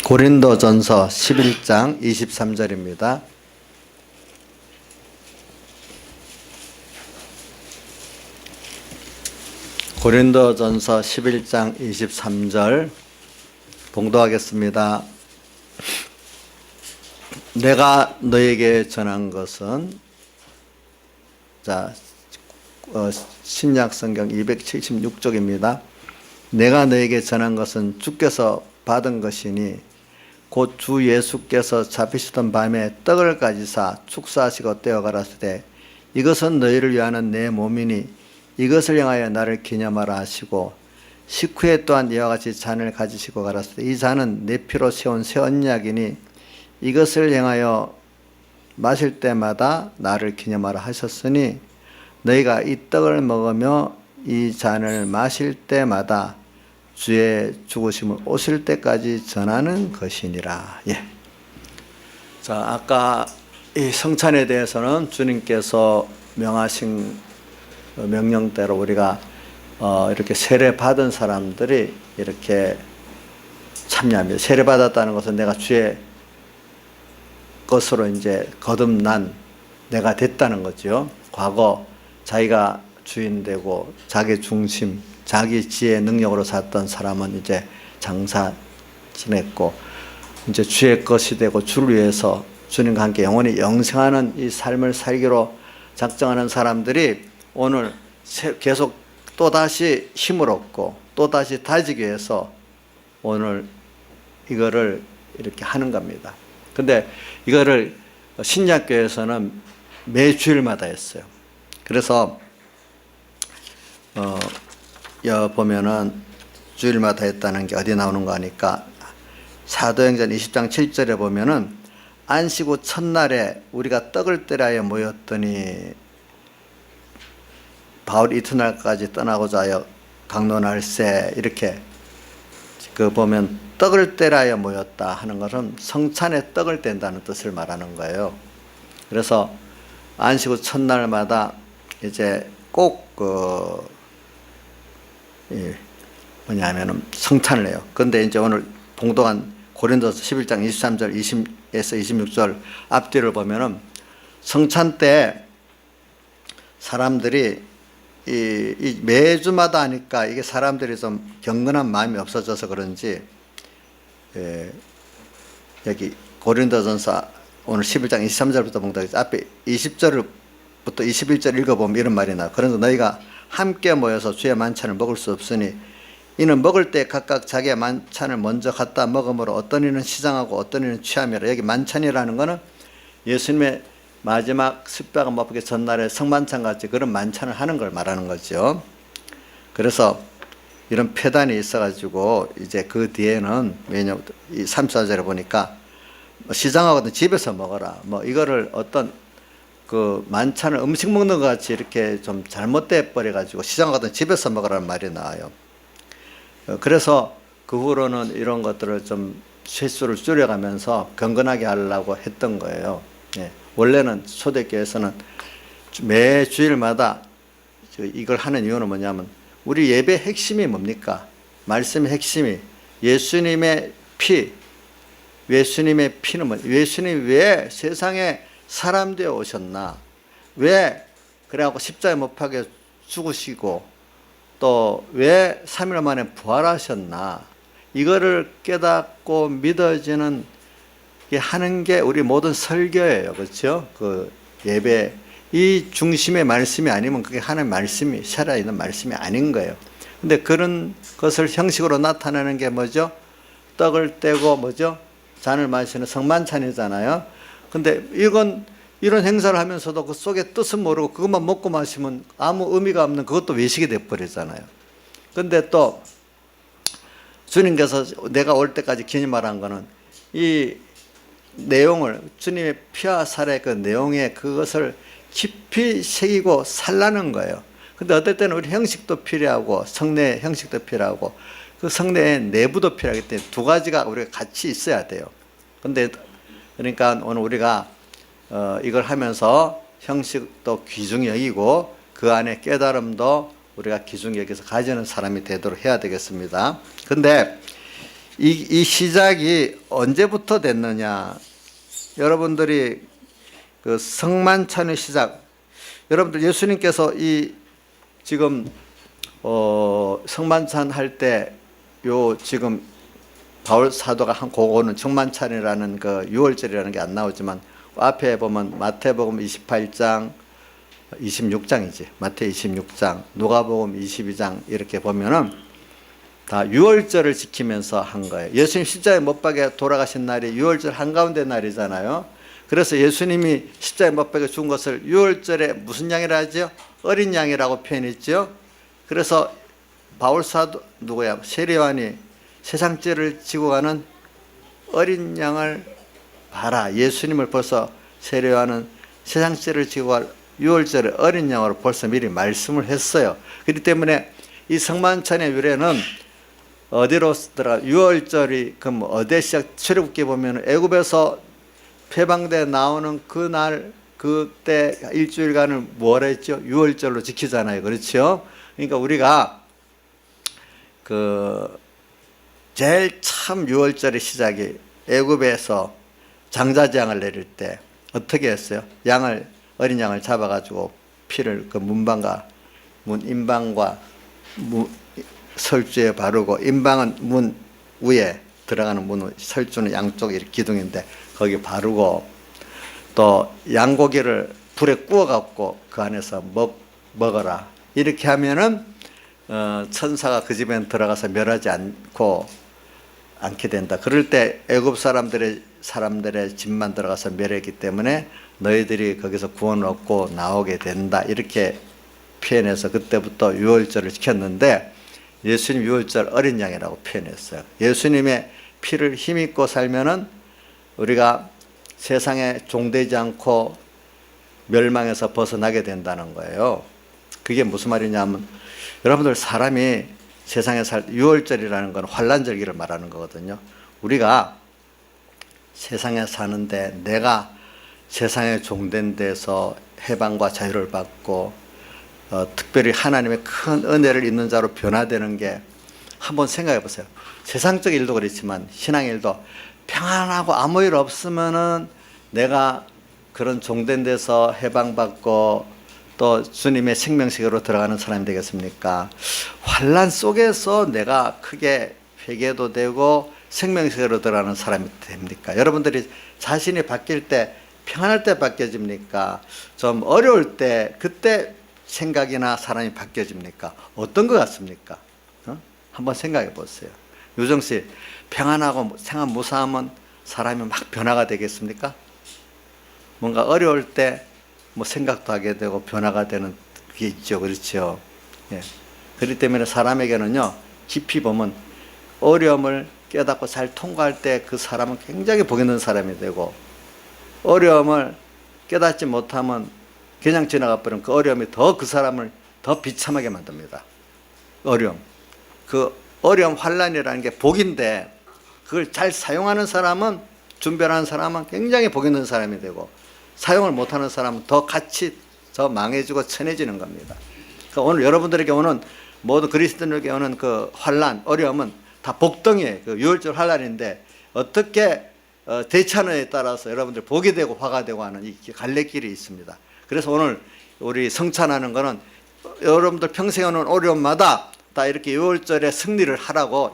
고린도전서 11장 23절입니다. 고린도전서 11장 23절 봉독하겠습니다. 내가 너에게 전한 것은, 신약성경 276쪽입니다. 내가 너에게 전한 것은 주께서 받은 것이니 곧 주 예수께서 잡히시던 밤에 떡을 가지사 축사하시고 떼어 가라사대 이것은 너희를 위하는 내 몸이니 이것을 향하여 나를 기념하라 하시고 식후에 또한 이와 같이 잔을 가지시고 가라사대 이 잔은 내 피로 세운 새 언약이니 이것을 향하여 마실 때마다 나를 기념하라 하셨으니 너희가 이 떡을 먹으며 이 잔을 마실 때마다 주의 죽으심을 오실 때까지 전하는 것이니라. 자, 아까 이 성찬에 대해서는 주님께서 명하신 명령대로 우리가 이렇게 세례 받은 사람들이 이렇게 참여합니다. 세례 받았다는 것은 내가 주의 것으로 이제 거듭난 내가 됐다는 거죠. 과거 자기가 주인 되고 자기 중심, 자기 지혜 능력으로 살던 사람은 이제 장사 지냈고 이제 주의 것이 되고 주를 위해서 주님과 함께 영원히 영생하는 이 삶을 살기로 작정하는 사람들이 오늘 계속 또다시 힘을 얻고 또다시 다지기 위해서 오늘 이거를 이렇게 하는 겁니다. 근데 이거를 신약교회에서는 매 주일마다 했어요. 그래서 보면은 주일마다 했다는 게 어디 나오는 거 하니까 사도행전 20장 7절에 보면은 안식 후 첫날에 우리가 떡을 떼려 모였더니 바울 이튿날까지 떠나고자 하여 강론할세 이렇게 보면 떡을 떼려 모였다 하는 것은 성찬에 떡을 뗀다는 뜻을 말하는 거예요. 그래서 안식 후 첫날마다 이제 꼭 뭐냐면은 성찬을 해요. 그런데 이제 오늘 봉독한 고린도서 11장 23절 20에서 26절 앞뒤를 보면은 성찬 때 사람들이 이 매주마다 하니까 이게 사람들이 좀 경건한 마음이 없어져서 그런지 여기 고린도전서 오늘 11장 23절부터 봉독했죠. 앞에 20절부터 21절 읽어보면 이런 말이 나와요. 그래서 너희가 함께 모여서 주의 만찬을 먹을 수 없으니 이는 먹을 때 각각 자기의 만찬을 먼저 갖다 먹음으로 어떤 이는 시장하고 어떤 이는 취함이라. 여기 만찬이라는 것은 예수님의 마지막 십자가 못 박기 전날에 성만찬 같이 그런 만찬을 하는 걸 말하는 거죠. 그래서 이런 폐단이 있어가지고 이제 그 뒤에는 왜냐면 이 34절에 보니까 시장하고는 집에서 먹어라. 이거를 어떤 그 만찬을 음식 먹는 것 같이 이렇게 좀 잘못돼 버려가지고 시장하고는 집에서 먹으라는 말이 나와요. 그래서 그 후로는 이런 것들을 좀 횟수를 줄여가면서 경건하게 하려고 했던 거예요. 원래는 초대교회에서는 매 주일마다 이걸 하는 이유는 뭐냐면 우리 예배 핵심이 뭡니까? 말씀의 핵심이 예수님의 피. 예수님의 피는 뭐냐? 예수님이 왜 세상에 사람 되어 오셨나? 왜 그래갖고 십자가에 못 박혀 죽으시고 또 왜 3일 만에 부활하셨나? 이거를 깨닫고 믿어지는 하는 게 우리 모든 설교예요. 그렇죠? 그 예배 이 중심의 말씀이 아니면 그게 하나님의 말씀이 살아있는 말씀이 아닌 거예요. 근데 그런 것을 형식으로 나타내는 게 뭐죠? 떡을 떼고 뭐죠? 잔을 마시는 성만찬이잖아요. 근데 이런 행사를 하면서도 그 속에 뜻은 모르고 그것만 먹고 마시면 아무 의미가 없는 그것도 외식이 돼버리잖아요. 근데 또 주님께서 내가 올 때까지 기념하라는 거는 이 내용을 주님의 피와 살의 그 내용에 그것을 깊이 새기고 살라는 거예요. 근데 어떨 때는 우리 형식도 필요하고 성례 형식도 필요하고 그 성례의 내부도 필요하기 때문에 두 가지가 우리가 같이 있어야 돼요. 근데 그러니까 오늘 우리가 이걸 하면서 형식도 귀중히 여기고 그 안에 깨달음도 우리가 귀중히 여기서 가지는 사람이 되도록 해야 되겠습니다. 근데 이 시작이 언제부터 됐느냐? 여러분들이 그 성만찬의 시작, 여러분들 예수님께서 이 지금 성만찬 할 때 요 지금 바울 사도가 한 그거는 성만찬이라는 그 6월절이라는 게 안 나오지만 앞에 보면 마태복음 28장 26장이지. 마태 26장, 누가복음 22장 이렇게 보면은 다 6월절을 지키면서 한 거예요. 예수님 십자가에 못 박혀 돌아가신 날이 6월절 한가운데 날이잖아요. 그래서 예수님이 십자가에 못 박혀 죽은 것을 6월절에 무슨 양이라 하죠? 어린 양이라고 표현했죠. 그래서 바울 사도 누구야? 세례요한이 세상 죄를 지고 가는 어린 양을 봐라. 예수님을 벌써 세례요한은 세상 죄를 지고 갈 6월절에 어린 양으로 벌써 미리 말씀을 했어요. 그렇기 때문에 이 성만찬의 유래는 어디로 들어가? 6월절이 그럼 어디에 시작? 출애굽기 보면 애굽에서 패방돼 나오는 그날 그때 일주일간을 뭐라 했죠? 6월절로 지키잖아요. 그렇죠? 그러니까 우리가 그 제일 참 6월절의 시작이 애굽에서 장자재앙을 내릴 때 어떻게 했어요? 어린 양을 잡아가지고 피를 그 문방과 인방과 설주에 바르고, 인방은 문 위에 들어가는 문, 설주는 양쪽에 기둥인데 거기 바르고, 또 양고기를 불에 구워갖고 그 안에서 먹어라. 이렇게 하면은 천사가 그 집에 들어가서 멸하지 않게 된다. 그럴 때 애굽 사람들의 집만 들어가서 멸했기 때문에 너희들이 거기서 구원 얻고 나오게 된다. 이렇게 표현해서 그때부터 6월절을 지켰는데, 예수님 6월절 어린 양이라고 표현했어요. 예수님의 피를 힘입고 살면은 우리가 세상에 종되지 않고 멸망에서 벗어나게 된다는 거예요. 그게 무슨 말이냐면, 여러분들 사람이 세상에 6월절이라는 건 환란절기를 말하는 거거든요. 우리가 세상에 사는데 내가 세상에 종된 데서 해방과 자유를 받고 특별히 하나님의 큰 은혜를 있는 자로 변화되는 게, 한번 생각해 보세요. 세상적 일도 그렇지만 신앙 일도 평안하고 아무 일 없으면은 내가 그런 종된 데서 해방받고 또 주님의 생명세계로 들어가는 사람이 되겠습니까? 환란 속에서 내가 크게 회개도 되고 생명세계로 들어가는 사람이 됩니까? 여러분들이 자신이 바뀔 때 평안할 때 바뀌어집니까? 좀 어려울 때 그때 생각이나 사람이 바뀌어집니까? 어떤 것 같습니까? 한번 생각해 보세요. 유정 씨, 평안하고 생활 무사하면 사람이 막 변화가 되겠습니까? 뭔가 어려울 때 뭐 생각도 하게 되고 변화가 되는 게 있죠. 그렇죠? 예. 그렇기 때문에 사람에게는요, 깊이 보면 어려움을 깨닫고 잘 통과할 때 그 사람은 굉장히 복 있는 사람이 되고, 어려움을 깨닫지 못하면 그냥 지나가 버리면 그 어려움이 더 그 사람을 더 비참하게 만듭니다. 그 어려움, 환란이라는 게 복인데 그걸 잘 사용하는 사람은, 준비하는 사람은 굉장히 복 있는 사람이 되고, 사용을 못하는 사람은 더 같이 더 망해지고 천해지는 겁니다. 그러니까 오늘 여러분들에게 오는 모든 그리스도인에게 오는 그 환란, 어려움은 다 복덩이에요. 그 6월절 환란인데 어떻게 대처하느냐에 따라서 여러분들 복이 되고 화가 되고 하는 이 갈래길이 있습니다. 그래서 오늘 우리 성찬하는 거는 여러분들 평생 오는 어려움마다 다 이렇게 6월절에 승리를 하라고,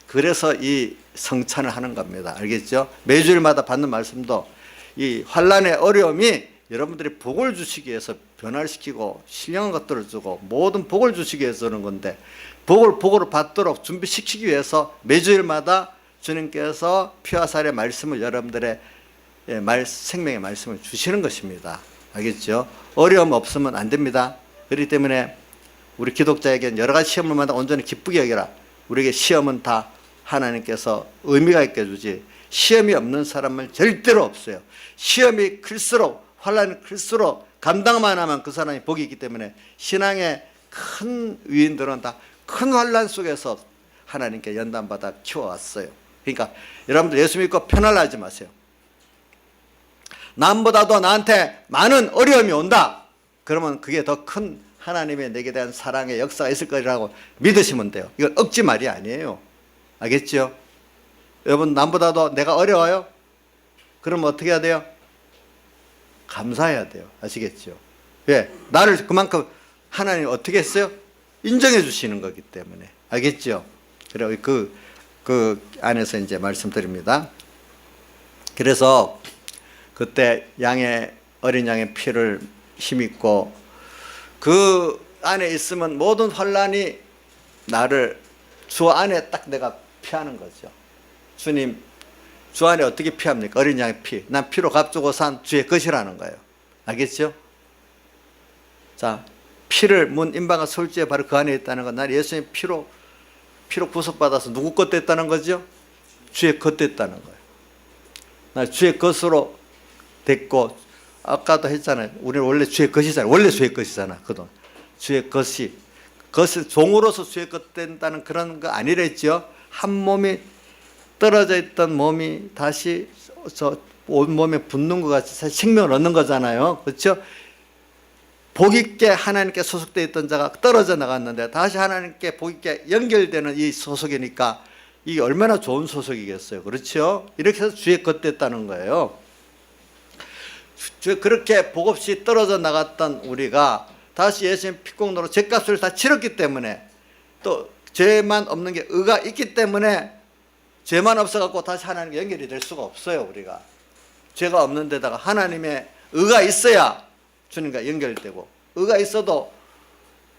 그래서 이 성찬을 하는 겁니다. 알겠죠? 매주일마다 받는 말씀도 이 환란의 어려움이 여러분들이 복을 주시기 위해서 변화를 시키고 신령한 것들을 주고 모든 복을 주시기 위해서 하는 건데, 복으로 받도록 준비시키기 위해서 매주일마다 주님께서 피와 살의 말씀을 여러분들의 생명의 말씀을 주시는 것입니다. 알겠죠? 어려움 없으면 안 됩니다. 그렇기 때문에 우리 기독자에게는 여러 가지 시험을 마다 온전히 기쁘게 여기라. 우리에게 시험은 다 하나님께서 의미가 있게 주지, 시험이 없는 사람은 절대로 없어요. 시험이 클수록, 환란이 클수록 감당만 하면 그 사람이 복이 있기 때문에, 신앙의 큰 위인들은 다 큰 환란 속에서 하나님께 연단받아 키워왔어요. 그러니까 여러분들 예수 믿고 편안하지 마세요. 남보다도 나한테 많은 어려움이 온다. 그러면 그게 더 큰 하나님의 내게 대한 사랑의 역사가 있을 거라고 믿으시면 돼요. 이건 억지 말이 아니에요. 알겠죠? 여러분 남보다도 내가 어려워요? 그럼 어떻게 해야 돼요? 감사해야 돼요. 아시겠죠? 왜? 나를 그만큼 하나님 어떻게 했어요? 인정해 주시는 거기 때문에. 알겠죠? 그리고 그 안에서 이제 말씀드립니다. 그래서 그때 어린 양의 피를 힘입고 그 안에 있으면 모든 환란이 나를 주 안에 딱 내가 피하는 거죠. 주님, 주 안에 어떻게 피합니까? 어린 양의 피. 난 피로 값주고 산 주의 것이라는 거예요. 알겠죠? 자, 피를 문 임방과 솔지에 바로 그 안에 있다는 건 난 예수님 피로 구속받아서 누구 것 됐다는 거죠? 주의 것 됐다는 거예요. 나 주의 것으로 됐고, 아까도 했잖아요. 우리는 원래 주의 것이잖아요. 원래 주의 것이잖아. 그동안 주의 것이 종으로서 주의 것 된다는 그런 거 아니랬죠. 한 몸이 떨어져 있던 몸이 다시 온 몸에 붙는 것 같이 생명을 얻는 거잖아요. 그렇죠? 복 있게 하나님께 소속되어 있던 자가 떨어져 나갔는데 다시 하나님께 복 있게 연결되는 이 소속이니까 이게 얼마나 좋은 소속이겠어요. 그렇죠? 이렇게 해서 주의 것 됐다는 거예요. 그렇게 복 없이 떨어져 나갔던 우리가 다시 예수님 피공로로 죄값을 다 치렀기 때문에, 또 죄만 없는 게 의가 있기 때문에, 죄만 없어갖고 다시 하나님께 연결이 될 수가 없어요. 우리가 죄가 없는 데다가 하나님의 의가 있어야 주님과 연결되고, 의가 있어도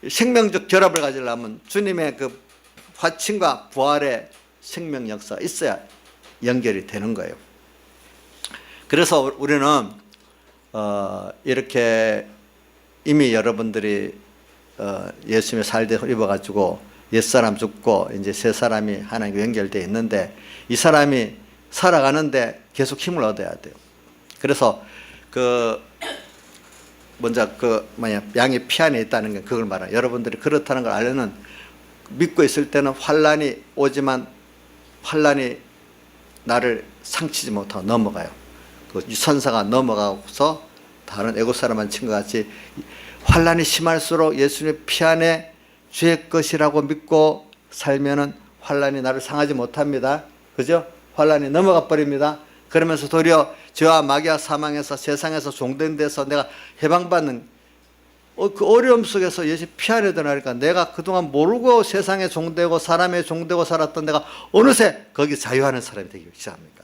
생명적 결합을 가지려면 주님의 그 화침과 부활의 생명 역사가 있어야 연결이 되는 거예요. 그래서 우리는 이렇게 이미 여러분들이 예수님의 살대 입어가지고 옛사람 죽고 이제 새 사람이 하나님과 연결되어 있는데, 이 사람이 살아가는데 계속 힘을 얻어야 돼요. 그래서 먼저 양이 피 안에 있다는 게 그걸 말해요. 여러분들이 그렇다는 걸 알려는, 믿고 있을 때는 환란이 오지만 환란이 나를 상치지 못하고 넘어가요. 그 선사가 넘어가서 다른 애국 사람한 친구 같이 환란이 심할수록 예수님의 피 안에 주의 것이라고 믿고 살면은 환란이 나를 상하지 못합니다. 그죠? 환란이 넘어가 버립니다. 그러면서 도리어 죄와 마귀와 사망에서 세상에서 종된 데서 내가 해방받는 그 어려움 속에서 예수 피 안에 들어가니까 내가 그동안 모르고 세상에 종되고 사람에 종되고 살았던 내가 어느새 거기 자유하는 사람이 되기 시작합니까?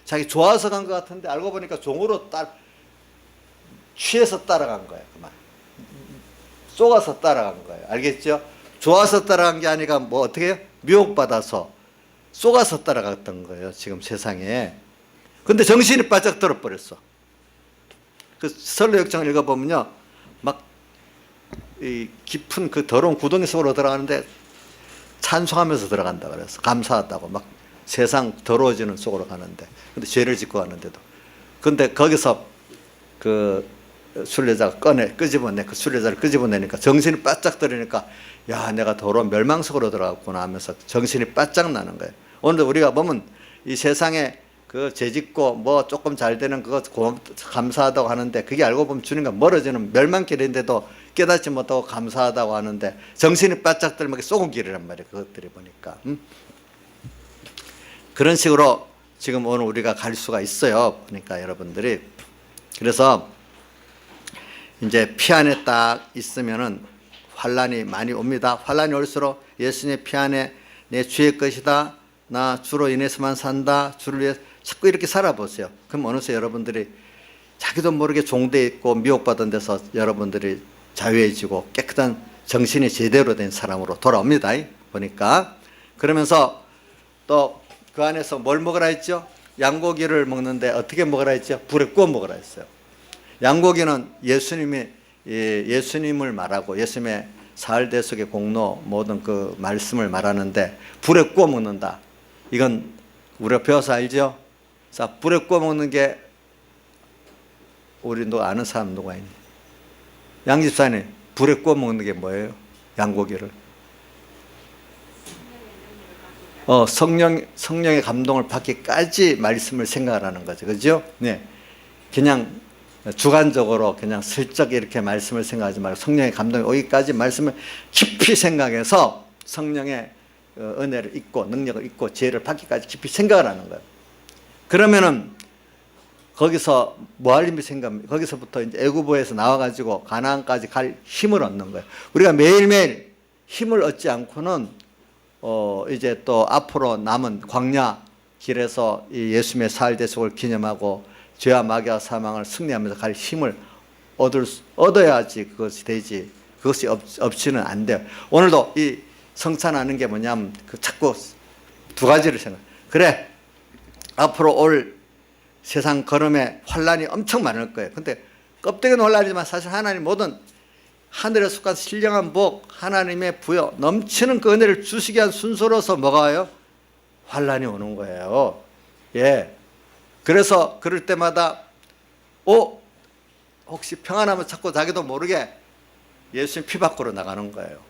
자기 좋아서 간 것 같은데 알고 보니까 종으로 취해서 따라간 거예요. 그만 쏘가서 따라간 거예요. 알겠죠? 좋아서 따라간 게 아니라 뭐 어떻게 해요? 미혹받아서 쏘가서 따라갔던 거예요. 지금 세상에. 근데 정신이 바짝 들어버렸어. 그 설로역정을 읽어보면요, 막 이 깊은 그 더러운 구덩이 속으로 들어가는데 찬송하면서 들어간다 그래서 감사하다고, 막 세상 더러워지는 속으로 가는데, 근데 죄를 짓고 가는데도. 근데 거기서 그 순례자가 끄집어내, 그 순례자를 끄집어내니까 정신이 바짝 들으니까, 야, 내가 더러운 멸망 속으로 들어갔구나 하면서 정신이 바짝 나는 거예요. 오늘도 우리가 보면 이 세상에 그 죄짓고 뭐 조금 잘 되는 그거 감사하다고 하는데, 그게 알고 보면 주님과 멀어지는 멸망길인데도 깨닫지 못하고 감사하다고 하는데 정신이 바짝 들면 쏘은 길이란 말이에요. 그것들이 보니까. 그런 식으로 지금 오늘 우리가 갈 수가 있어요. 그러니까 여러분들이. 그래서 이제 피 안에 딱 있으면은 환란이 많이 옵니다. 환란이 올수록 예수님의 피 안에 내 주의 것이다, 나 주로 인해서만 산다, 주를 위해 자꾸 이렇게 살아보세요. 그럼 어느새 여러분들이 자기도 모르게 종돼 있고 미혹받은 데서 여러분들이 자유해지고 깨끗한 정신이 제대로 된 사람으로 돌아옵니다. 보니까. 그러면서 또 그 안에서 뭘 먹으라 했죠? 양고기를 먹는데 어떻게 먹으라 했죠? 불에 구워 먹으라 했어요. 양고기는 예수님을 말하고 예수님의 사흘 대속의 공로 모든 그 말씀을 말하는데, 불에 구워 먹는다. 이건 우리가 배워서 알죠? 자, 불에 구워 먹는 게 우리 아는 사람 누가 있니? 양집사님, 불에 구워 먹는 게 뭐예요? 양고기를. 성령의 감동을 받기까지 말씀을 생각하라는 거죠. 그죠? 네. 그냥 주관적으로 그냥 슬쩍 이렇게 말씀을 생각하지 말고 성령의 감동이 오기까지 말씀을 깊이 생각해서 성령의 은혜를 잊고 능력을 잊고 지혜를 받기까지 깊이 생각을 하는 거예요. 그러면은 거기서 뭐 할 일이 생각합니까? 거기서부터 이제 애구보에서 나와가지고 가나안까지 갈 힘을 얻는 거예요. 우리가 매일매일 힘을 얻지 않고는 이제 또 앞으로 남은 광야 길에서 이 예수님의 사흘 대속을 기념하고 죄와 마귀와 사망을 승리하면서 갈 힘을 얻어야지 그것이 되지. 그것이 없이는 안 돼요. 오늘도 이 성찬하는 게 뭐냐면 자꾸 두 가지를 생각해요. 그래, 앞으로 올 세상 걸음에 환란이 엄청 많을 거예요. 근데 껍데기는 환란이지만 사실 하나님 모든 하늘에 속한 신령한 복, 하나님의 부여, 넘치는 그 은혜를 주시기 위한 순서로서 뭐가 와요? 환란이 오는 거예요. 예. 그래서 그럴 때마다 혹시 평안하면 자꾸 자기도 모르게 예수님 피 밖으로 나가는 거예요.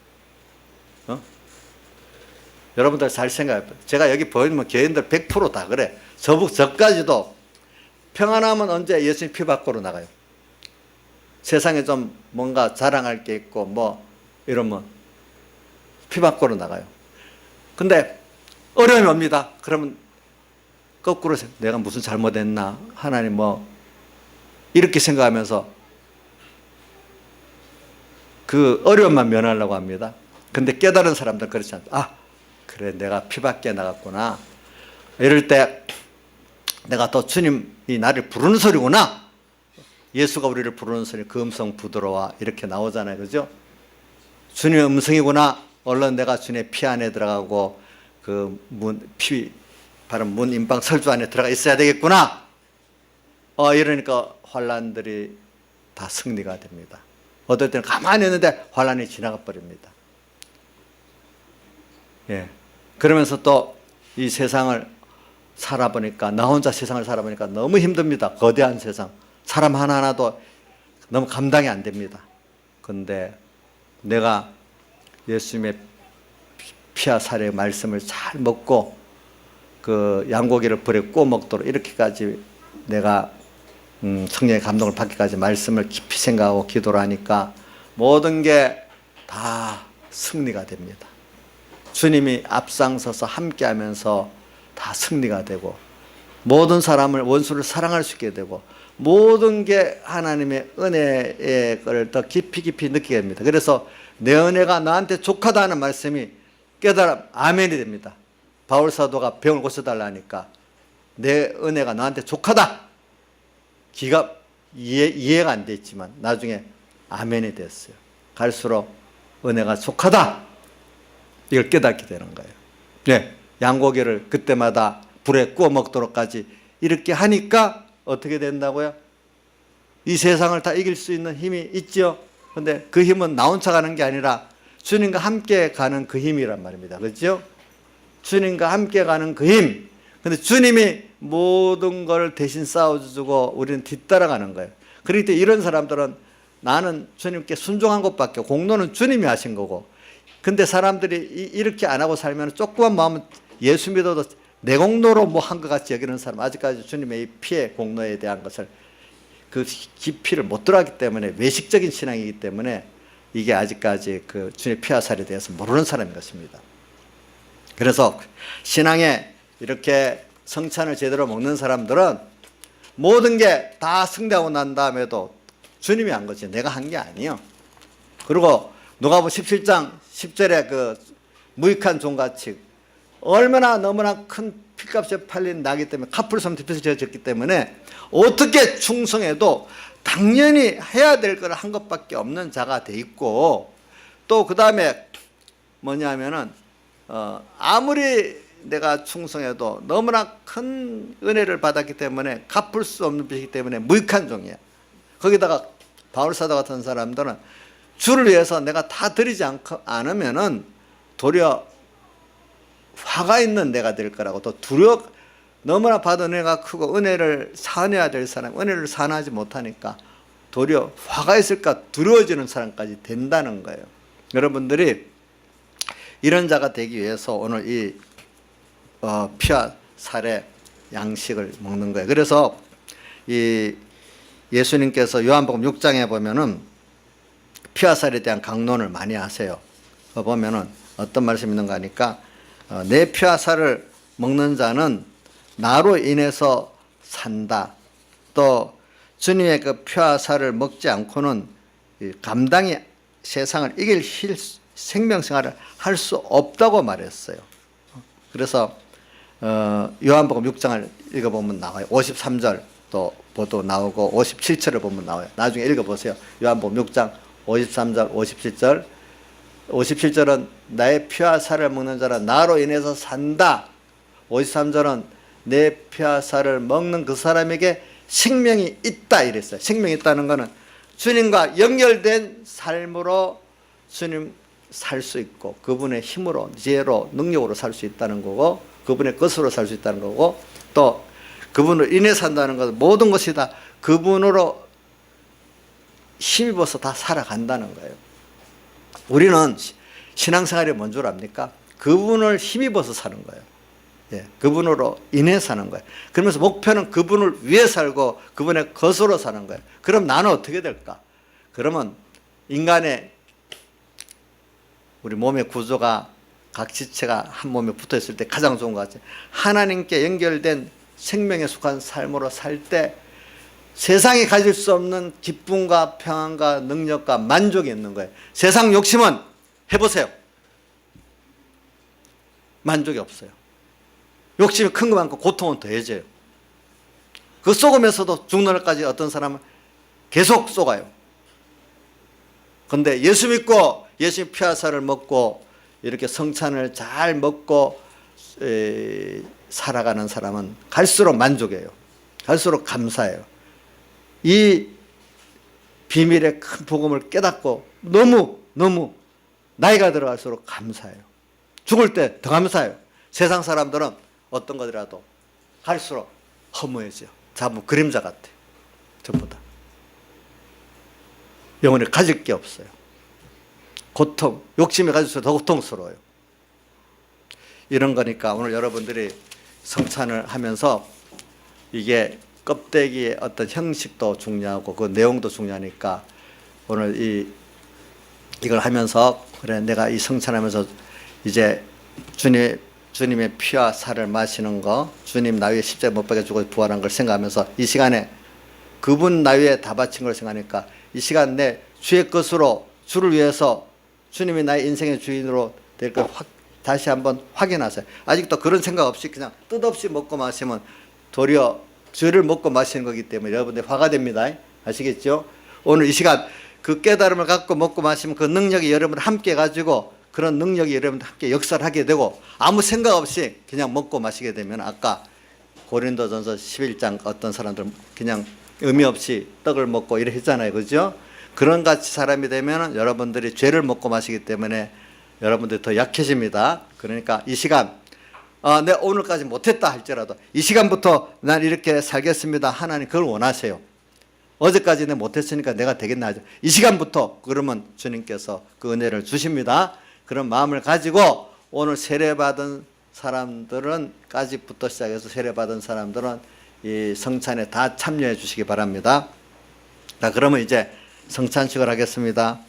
여러분들 잘 생각해요. 제가 여기 보이면 교인들 100% 다 그래. 저까지도 평안하면 언제 예수님 피 밖으로 나가요. 세상에 좀 뭔가 자랑할 게 있고 뭐 이러면 피 밖으로 나가요. 근데 어려움이 옵니다. 그러면 거꾸로 내가 무슨 잘못했나, 하나님 뭐 이렇게 생각하면서 그 어려움만 면하려고 합니다. 근데 깨달은 사람들은 그렇지 않다. 그래, 내가 피 밖에 나갔구나. 이럴 때 내가 또 주님이 나를 부르는 소리구나. 예수가 우리를 부르는 소리, 그 음성 부드러워, 이렇게 나오잖아요. 그죠? 주님의 음성이구나. 얼른 내가 주님의 피 안에 들어가고 그 피 바른 문 임방 설주 안에 들어가 있어야 되겠구나. 이러니까 환란들이 다 승리가 됩니다. 어떨 때는 가만히 있는데 환란이 지나가 버립니다. 예. 그러면서 또 이 세상을 살아보니까, 나 혼자 세상을 살아보니까 너무 힘듭니다. 거대한 세상. 사람 하나하나도 너무 감당이 안 됩니다. 근데 내가 예수님의 피와 살의 말씀을 잘 먹고 그 양고기를 불에 구워 먹도록 이렇게까지 내가 성령의 감동을 받기까지 말씀을 깊이 생각하고 기도를 하니까 모든 게 다 승리가 됩니다. 주님이 앞장서서 함께하면서 다 승리가 되고 모든 사람을, 원수를 사랑할 수 있게 되고 모든 게 하나님의 은혜의 걸 더 깊이 느끼게 됩니다. 그래서 내 은혜가 나한테 족하다는 말씀이 깨달음, 아멘이 됩니다. 바울 사도가 병을 고쳐달라니까 내 은혜가 너한테 족하다. 기가 이해가 안 됐지만 나중에 아멘이 됐어요. 갈수록 은혜가 족하다. 이걸 깨닫게 되는 거예요. 네, 양고기를 그때마다 불에 구워 먹도록까지 이렇게 하니까 어떻게 된다고요? 이 세상을 다 이길 수 있는 힘이 있죠. 근데 그 힘은 나 혼자 가는 게 아니라 주님과 함께 가는 그 힘이란 말입니다. 그렇죠? 주님과 함께 가는 그 힘. 근데 주님이 모든 걸 대신 싸워주고 우리는 뒤따라가는 거예요. 그럴 때 이런 사람들은 나는 주님께 순종한 것밖에, 공로는 주님이 하신 거고, 근데 사람들이 이렇게 안 하고 살면 조그만 마음은 예수 믿어도 내 공로로 뭐 한 것 같이 여기는 사람, 아직까지 주님의 이 피의 공로에 대한 것을 그 깊이를 못 들어가기 때문에, 외식적인 신앙이기 때문에 이게 아직까지 그 주님의 피와 살에 대해서 모르는 사람인 것입니다. 그래서 신앙에 이렇게 성찬을 제대로 먹는 사람들은 모든 게 다 승리하고 난 다음에도 주님이 한 거지 내가 한 게 아니에요. 그리고 누가복음 17장 10절에 그 무익한 종같이 얼마나 너무나 큰 피값에 팔린 나기 때문에, 카풀섬 뒤에서 지어졌기 때문에 어떻게 충성해도 당연히 해야 될 걸 한 것밖에 없는 자가 돼 있고, 또 그 다음에 뭐냐면은 아무리 내가 충성해도 너무나 큰 은혜를 받았기 때문에 갚을 수 없는 빚이기 때문에 무익한 종이야. 거기다가 바울사도 같은 사람들은 주를 위해서 내가 다 드리지 않으면은 도리어 화가 있는 내가 될 거라고, 또 너무나 받은 은혜가 크고 은혜를 사내야 될 사람, 은혜를 사내하지 못하니까 도리어 화가 있을까 두려워지는 사람까지 된다는 거예요. 여러분들이 이런 자가 되기 위해서 오늘 이 피와 살의 양식을 먹는 거예요. 그래서 이 예수님께서 요한복음 6장에 보면은 피와 살에 대한 강론을 많이 하세요. 보면은 어떤 말씀이 있는가 하니까 내 피와 살을 먹는 자는 나로 인해서 산다. 또 주님의 그 피와 살을 먹지 않고는 감당이 세상을 이길 생명생활을 할 수 없다고 말했어요. 그래서 요한복음 6장을 읽어보면 나와요. 53절 또 보도 나오고 57절을 보면 나와요. 나중에 읽어보세요. 요한복음 6장 53절 57절 57절은 나의 피와 살을 먹는 자는 나로 인해서 산다. 53절은 내 피와 살을 먹는 그 사람에게 생명이 있다 이랬어요. 생명이 있다는 것은 주님과 연결된 삶으로 주님 살 수 있고 그분의 힘으로 지혜로 능력으로 살 수 있다는 거고 그분의 것으로 살 수 있다는 거고 또 그분을 인해 산다는 것은 모든 것이 다 그분으로 힘입어서 다 살아간다는 거예요. 우리는 신앙생활이 뭔 줄 압니까? 그분을 힘입어서 사는 거예요. 예, 그분으로 인해 사는 거예요. 그러면서 목표는 그분을 위해 살고 그분의 것으로 사는 거예요. 그럼 나는 어떻게 될까? 그러면 인간의 우리 몸의 구조가 각 지체가 한 몸에 붙어 있을 때 가장 좋은 것 같아요. 하나님께 연결된 생명에 속한 삶으로 살 때 세상이 가질 수 없는 기쁨과 평안과 능력과 만족이 있는 거예요. 세상 욕심은 해보세요. 만족이 없어요. 욕심이 큰 것만큼 고통은 더해져요. 그 쏘으면서도 죽는 날까지 어떤 사람은 계속 쏘가요. 그런데 예수 믿고 예수의 피와 살을 먹고 이렇게 성찬을 잘 먹고 살아가는 사람은 갈수록 만족해요. 갈수록 감사해요. 이 비밀의 큰 복음을 깨닫고 너무 나이가 들어갈수록 감사해요. 죽을 때 더 감사해요. 세상 사람들은 어떤 것이라도 갈수록 허무해져요. 전부 그림자 같아요. 전부 다. 영혼에 가질 게 없어요. 고통, 욕심이 가질수록 더 고통스러워요. 이런 거니까 오늘 여러분들이 성찬을 하면서 이게 껍데기의 어떤 형식도 중요하고 그 내용도 중요하니까 오늘 이걸 하면서 그래 내가 이 성찬하면서 이제 주님의 피와 살을 마시는 거, 주님 나 위에 십자가에 못 박혀 죽어 부활한 걸 생각하면서 이 시간에 그분 나 위에 다 바친 걸 생각하니까 이 시간 내 주의 것으로 주를 위해서 주님이 나의 인생의 주인으로 될 걸 다시 한번 확인하세요. 아직도 그런 생각 없이 그냥 뜻없이 먹고 마시면 도리어 주를 먹고 마시는 거기 때문에 여러분들 화가 됩니다. 아시겠죠? 오늘 이 시간 그 깨달음을 갖고 먹고 마시면 그 능력이 여러분들 함께 가지고 그런 능력이 여러분들 함께 역사를 하게 되고 아무 생각 없이 그냥 먹고 마시게 되면 아까 고린도전서 11장 어떤 사람들은 그냥 의미 없이 떡을 먹고 이래 했잖아요. 그죠? 그런 같이 사람이 되면 여러분들이 죄를 먹고 마시기 때문에 여러분들이 더 약해집니다. 그러니까 이 시간 내가 오늘까지 못했다 할지라도 이 시간부터 난 이렇게 살겠습니다. 하나님 그걸 원하세요. 어제까지 내가 못했으니까 내가 되겠나 하죠. 이 시간부터 그러면 주님께서 그 은혜를 주십니다. 그런 마음을 가지고 오늘 세례받은 사람들은 까지부터 시작해서 세례받은 사람들은 이 성찬에 다 참여해 주시기 바랍니다. 자, 그러면 이제 성찬식을 하겠습니다.